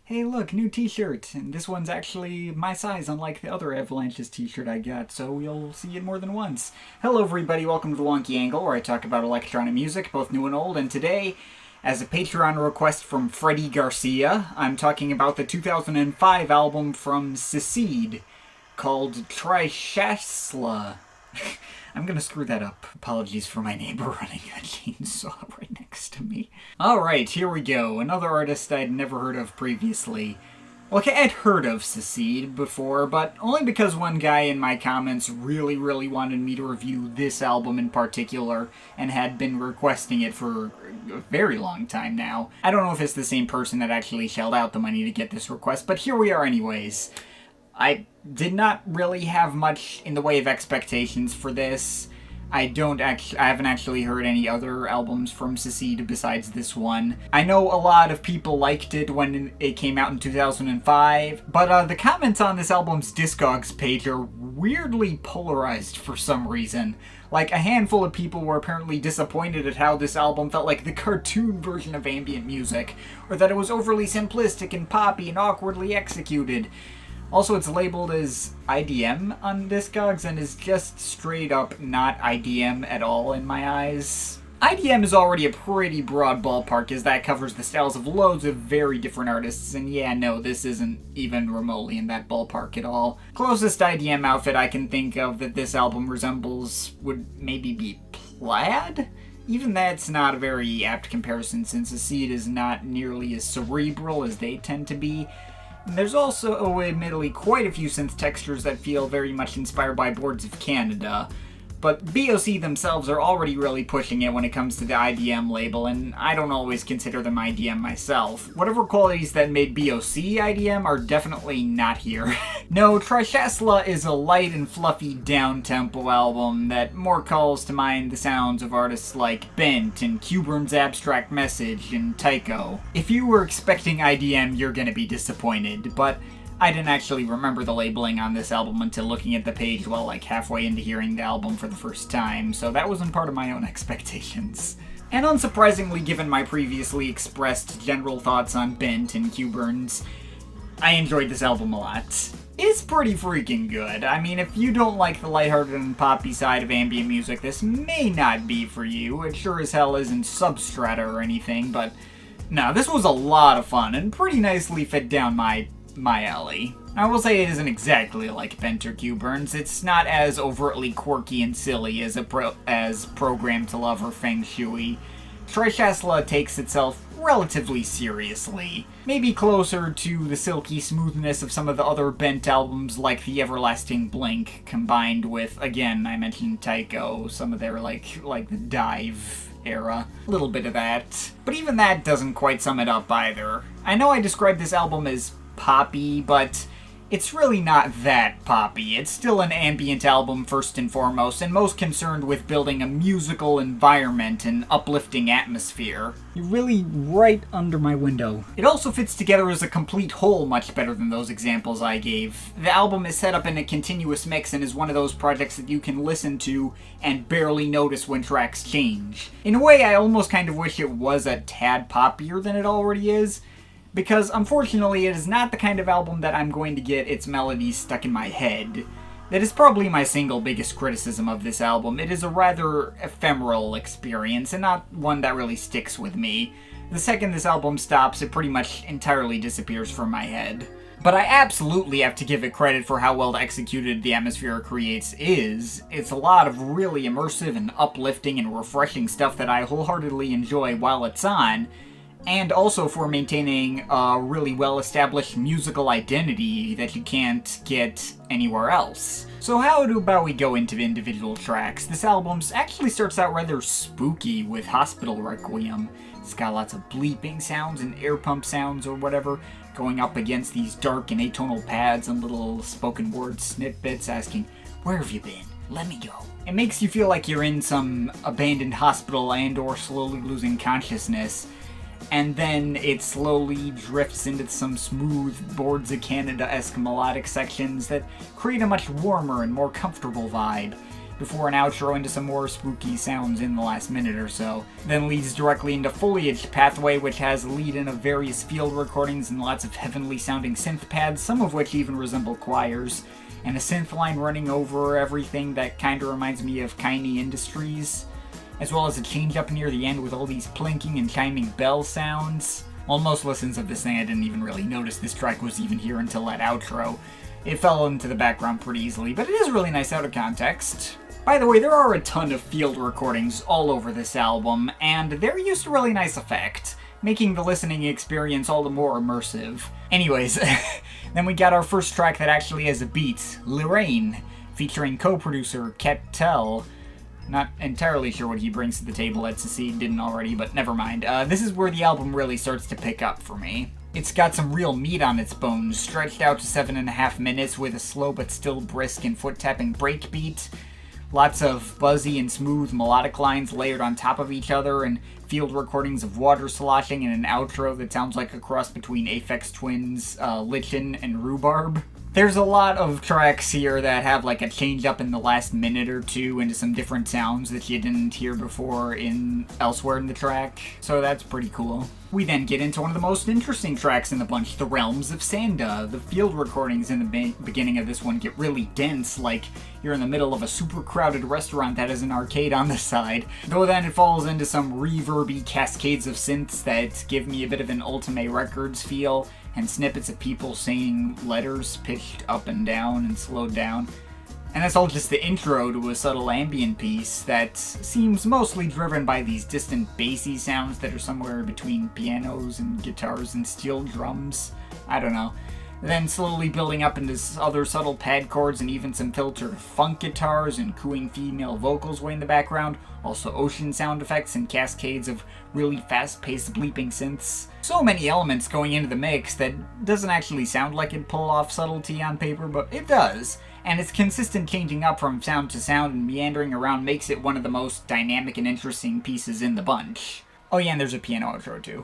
Hey look, new t-shirt! And this one's actually my size, unlike the other Avalanches t-shirt I got, so you'll see it more than once. Hello everybody, welcome to the Wonky Angle, where I talk about electronic music, both new and old, and today, as a Patreon request from Freddie Garcia, I'm talking about the 2005 album from Secede, called Tryshasla. I'm gonna screw that up. Apologies for my neighbor running a chainsaw right next to me. Alright, here we go. Another artist I'd never heard of previously. Okay, I'd heard of Secede before, but only because one guy in my comments really wanted me to review this album in particular, and had been requesting it for a very long time now. I don't know if it's the same person that actually shelled out the money to get this request, but here we are anyways. I did not really have much in the way of expectations for this. I haven't actually heard any other albums from Secede besides this one. I know a lot of people liked it when it came out in 2005, but the comments on this album's Discogs page are weirdly polarized for some reason. Like, a handful of people were apparently disappointed at how this album felt like the cartoon version of ambient music, or that it was overly simplistic and poppy and awkwardly executed. Also, it's labeled as IDM on Discogs and is just straight up not IDM at all in my eyes. IDM is already a pretty broad ballpark, as that covers the styles of loads of very different artists, and yeah, no, this isn't even remotely in that ballpark at all. Closest IDM outfit I can think of that this album resembles would maybe be Plaid? Even that's not a very apt comparison, since Secede is not nearly as cerebral as they tend to be. There's also, admittedly, quite a few synth textures that feel very much inspired by Boards of Canada, but BOC themselves are already really pushing it when it comes to the IDM label, and I don't always consider them IDM myself. Whatever qualities that made BOC IDM are definitely not here. No, Tryshasla is a light and fluffy down-tempo album that more calls to mind the sounds of artists like Bent and Cuburn's Abstract Message and Tycho. If you were expecting IDM, you're gonna be disappointed, but I didn't actually remember the labeling on this album until looking at the page while like halfway into hearing the album for the first time, so that wasn't part of my own expectations. And unsurprisingly, given my previously expressed general thoughts on Bent and Cuburn's, I enjoyed this album a lot. It's pretty freaking good. I mean, if you don't like the lighthearted and poppy side of ambient music, this may not be for you. It sure as hell isn't Substrata or anything, but no, this was a lot of fun and pretty nicely fit down my alley. I will say it isn't exactly like Bent or Cuburn's. It's not as overtly quirky and silly as Programmed to Love or Feng Shui. Tryshasla takes itself relatively seriously. Maybe closer to the silky smoothness of some of the other Bent albums like The Everlasting Blink, combined with, again, I mentioned Tycho, some of their like the Dive era. A little bit of that. But even that doesn't quite sum it up either. I know I described this album as poppy, but it's really not that poppy. It's still an ambient album first and foremost, and most concerned with building a musical environment and uplifting atmosphere. You're really right under my window. It also fits together as a complete whole much better than those examples I gave. The album is set up in a continuous mix and is one of those projects that you can listen to and barely notice when tracks change. In a way, I almost kind of wish it was a tad poppier than it already is, because unfortunately it is not the kind of album that I'm going to get its melodies stuck in my head. That is probably my single biggest criticism of this album. It is a rather ephemeral experience, and not one that really sticks with me. The second this album stops, it pretty much entirely disappears from my head. But I absolutely have to give it credit for how well executed the atmosphere it creates is. It's a lot of really immersive and uplifting and refreshing stuff that I wholeheartedly enjoy while it's on, and also for maintaining a really well-established musical identity that you can't get anywhere else. So how about we go into the individual tracks? This album actually starts out rather spooky with Hospital Requiem. It's got lots of bleeping sounds and air pump sounds or whatever, going up against these dark and atonal pads and little spoken word snippets asking, "Where have you been? Let me go." It makes you feel like you're in some abandoned hospital and or slowly losing consciousness, and then it slowly drifts into some smooth Boards of Canada-esque melodic sections that create a much warmer and more comfortable vibe. before an outro into some more spooky sounds in the last minute or so. Then leads directly into Foliage Pathway, which has a lead-in of various field recordings and lots of heavenly sounding synth pads, some of which even resemble choirs, and a synth line running over everything that kinda reminds me of Kaini Industries, as well as a change up near the end with all these plinking and chiming bell sounds. On most listens of this thing, I didn't even really notice this track was even here until that outro. It fell into the background pretty easily, but it is really nice out of context. By the way, there are a ton of field recordings all over this album, and they're used to really nice effect, making the listening experience all the more immersive. Anyways, then we got our first track that actually has a beat, Leraine, featuring co-producer Kettel. Not entirely sure what he brings to the table at Secede, didn't already, but never mind. This is where the album really starts to pick up for me. It's got some real meat on its bones, stretched out to 7.5 minutes with a slow but still brisk and foot-tapping breakbeat. Lots of buzzy and smooth melodic lines layered on top of each other, and field recordings of water sloshing, and an outro that sounds like a cross between Aphex Twins, Lichen, and Rhubarb. There's a lot of tracks here that have like a change up in the last minute or two into some different sounds that you didn't hear before elsewhere in the track, so that's pretty cool. We then get into one of the most interesting tracks in the bunch, The Realms of Sanda. The field recordings in the beginning of this one get really dense, like you're in the middle of a super crowded restaurant that has an arcade on the side, though then it falls into some reverby cascades of synths that give me a bit of an Ultimate Records feel, and snippets of people saying letters pitched up and down and slowed down. And that's all just the intro to a subtle ambient piece that seems mostly driven by these distant bassy sounds that are somewhere between pianos and guitars and steel drums. I don't know. Then slowly building up into other subtle pad chords and even some filtered funk guitars and cooing female vocals way in the background. Also ocean sound effects and cascades of really fast-paced bleeping synths. So many elements going into the mix that doesn't actually sound like it'd pull off subtlety on paper, but it does. And its consistent changing up from sound to sound and meandering around makes it one of the most dynamic and interesting pieces in the bunch. Oh yeah, and there's a piano outro too.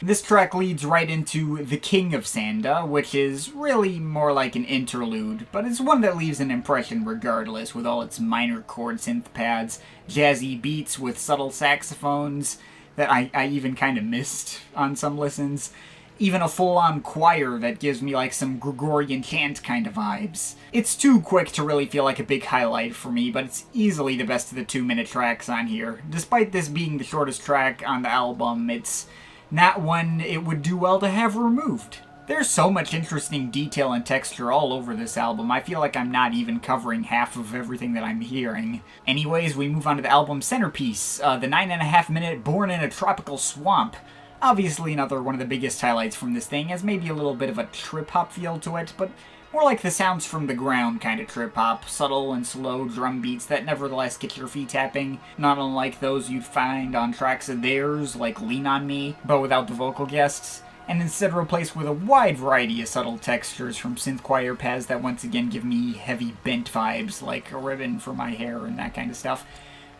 This track leads right into The King of Sanda, which is really more like an interlude, but it's one that leaves an impression regardless, with all its minor chord synth pads, jazzy beats with subtle saxophones that I even kind of missed on some listens, even a full-on choir that gives me like some Gregorian chant kind of vibes. It's too quick to really feel like a big highlight for me, but it's easily the best of the 2-minute tracks on here. Despite this being the shortest track on the album, it's not one it would do well to have removed. There's so much interesting detail and texture all over this album, I feel like I'm not even covering half of everything that I'm hearing. Anyways, we move on to the album's centerpiece, the 9.5 minute Born in a Tropical Swamp. Obviously another one of the biggest highlights from this thing has maybe a little bit of a trip-hop feel to it, but more like the sounds from the ground kind of trip-hop, subtle and slow drum beats that nevertheless get your feet tapping, not unlike those you'd find on tracks of theirs like Lean On Me, but without the vocal guests, and instead replaced with a wide variety of subtle textures from synth choir pads that once again give me heavy bent vibes like a ribbon for my hair and that kind of stuff,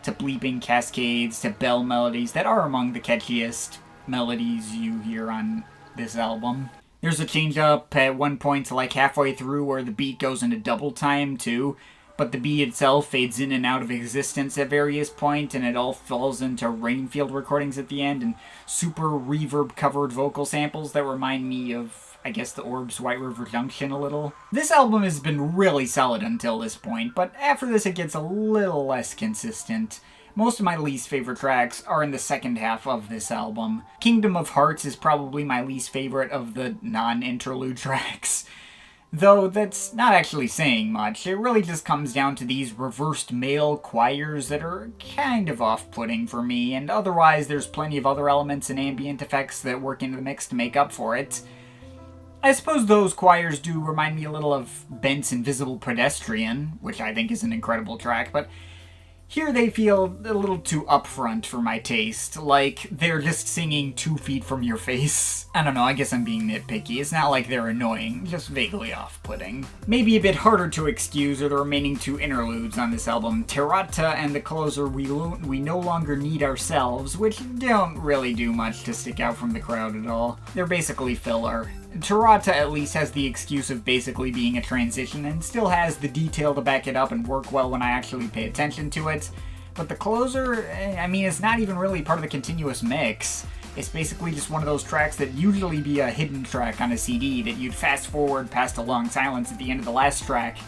to bleeping cascades, to bell melodies that are among the catchiest melodies you hear on this album. There's a change up at one point to like halfway through where the beat goes into double time too, but the beat itself fades in and out of existence at various points, and it all falls into rainfield recordings at the end and super reverb covered vocal samples that remind me of, I guess, the Orbs White River Junction a little. This album has been really solid until this point, but after this it gets a little less consistent. Most of my least favorite tracks are in the second half of this album. Kingdom of Hearts is probably my least favorite of the non-interlude tracks. Though that's not actually saying much, it really just comes down to these reversed male choirs that are kind of off-putting for me, and otherwise there's plenty of other elements and ambient effects that work into the mix to make up for it. I suppose those choirs do remind me a little of Bent's Invisible Pedestrian, which I think is an incredible track, but here they feel a little too upfront for my taste, like they're just singing 2 feet from your face. I don't know, I guess I'm being nitpicky. It's not like they're annoying, just vaguely off-putting. Maybe a bit harder to excuse are the remaining 2 interludes on this album, Terrata and the closer We No Longer Need Ourselves, which don't really do much to stick out from the crowd at all. They're basically filler. Tarata at least has the excuse of basically being a transition and still has the detail to back it up and work well when I actually pay attention to it. But the closer, I mean, it's not even really part of the continuous mix. It's basically just one of those tracks that usually be a hidden track on a CD that you'd fast forward past a long silence at the end of the last track.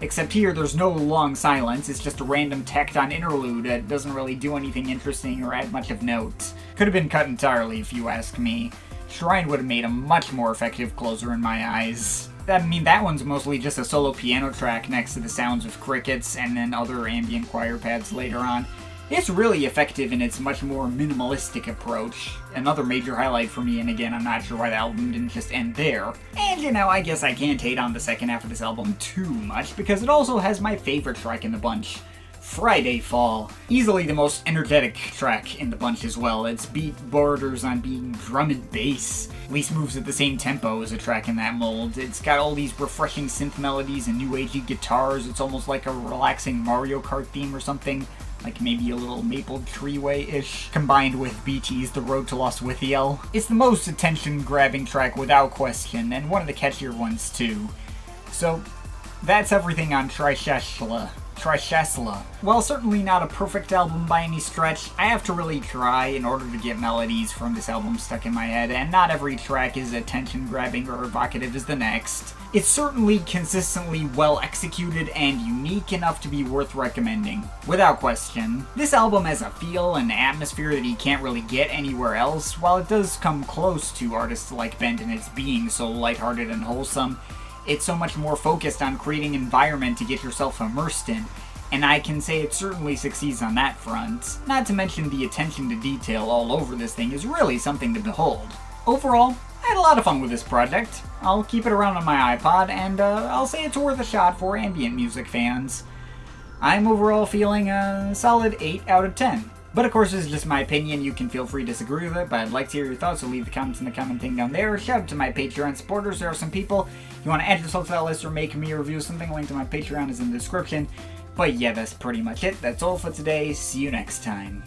Except here, there's no long silence, it's just a random tacked on interlude that doesn't really do anything interesting or add much of note. Could have been cut entirely if you ask me. Shrine would have made a much more effective closer in my eyes. I mean, that one's mostly just a solo piano track next to the sounds of crickets and then other ambient choir pads later on. It's really effective in its much more minimalistic approach. Another major highlight for me, and again, I'm not sure why the album didn't just end there. And you know, I guess I can't hate on the second half of this album too much, because it also has my favorite track in the bunch, Friday Fall. Easily the most energetic track in the bunch as well. Its beat borders on being drum and bass. At least moves at the same tempo as a track in that mold. It's got all these refreshing synth melodies and new agey guitars. It's almost like a relaxing Mario Kart theme or something. Like maybe a little Maple Treeway-ish, combined with BT's The Road to Lostwithiel. It's the most attention-grabbing track without question, and one of the catchier ones too. So, that's everything on Tryshasla. While certainly not a perfect album by any stretch, I have to really try in order to get melodies from this album stuck in my head, and not every track is attention-grabbing or evocative as the next. It's certainly consistently well executed and unique enough to be worth recommending, without question. This album has a feel and atmosphere that you can't really get anywhere else. While it does come close to artists like Bent in its being so lighthearted and wholesome, it's so much more focused on creating an environment to get yourself immersed in, and I can say it certainly succeeds on that front. Not to mention the attention to detail all over this thing is really something to behold. Overall, I had a lot of fun with this project. I'll keep it around on my iPod, and I'll say it's worth a shot for ambient music fans. I'm overall feeling a solid 8 out of 10. But of course, this is just my opinion. You can feel free to disagree with it, but I'd like to hear your thoughts, so leave the comments in the comment thing down there. Shout out to my Patreon supporters. There are some people. If you want to add yourself to that list or make me a review of something, link to my Patreon is in the description. But yeah, that's pretty much it. That's all for today. See you next time.